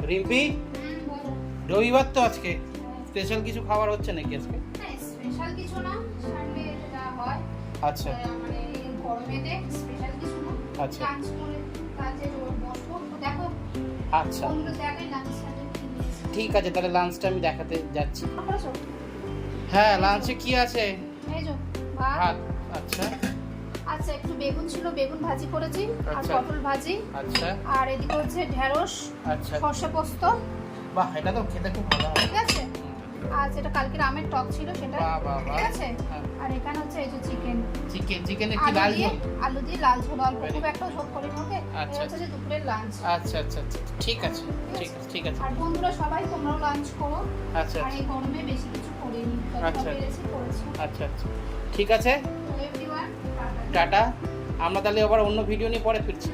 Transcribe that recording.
রিম্পি, রবিবার তো আজকে স্পেশাল কিছু খাবার হচ্ছে নাকি আজকে? স্পেশাল কিছু না, সানডে যা হয়। আচ্ছা মানে গরমেতে স্পেশাল কিছু না। আচ্ছা লাঞ্চ করে কাজে বসবো। দেখো আচ্ছা বন্ধুরা দেখাই লাঞ্চ ঠিক আছে, তাহলে লাঞ্চটা আমি দেখাতে যাচ্ছি। করেছো? হ্যাঁ, লাঞ্চে কি আছে? এই যে ভাত। ভাত। আচ্ছা আচ্ছা, একটু বেগুন ছিল, বেগুন ভাজি করেছি আর আচ্ছা। পটল ভাজি। আচ্ছা আর এদিকে হচ্ছে ঢেঁড়স, আচ্ছা। সর্ষে পোস্ত। বাহ, এটা তো খেতে খুব ভালো হয়। ঠিক আছে। আর যেটা কালকের আমের টক ছিল সেটা। বাহ বাহ বাহ। ঠিক আছে। হ্যাঁ। আর এখানে হচ্ছে এই যে চিকেন। চিকেনের কি লাল ঝোল? আলু দিয়ে লাল ঝোল, অল্প Very খুব একটা ঝোল করে ওকে। আচ্ছা। এটা হচ্ছে যে দুপুরের লাঞ্চ। আচ্ছা আচ্ছা আচ্ছা ঠিক আছে ঠিক আছে। আর বন্ধুরা সবাই তোমরাও লাঞ্চ করো। আচ্ছা আর এই গরমে বেশি কিছু করিনি, যতটা আচ্ছা। পেরেছি করেছি। আচ্ছা আচ্ছা ঠিক আছে, তো এভরিওয়ান, টাটা। টাটা। আমরা তাহলে আবার অন্য ভিডিও নিয়ে পরে ফিরছি।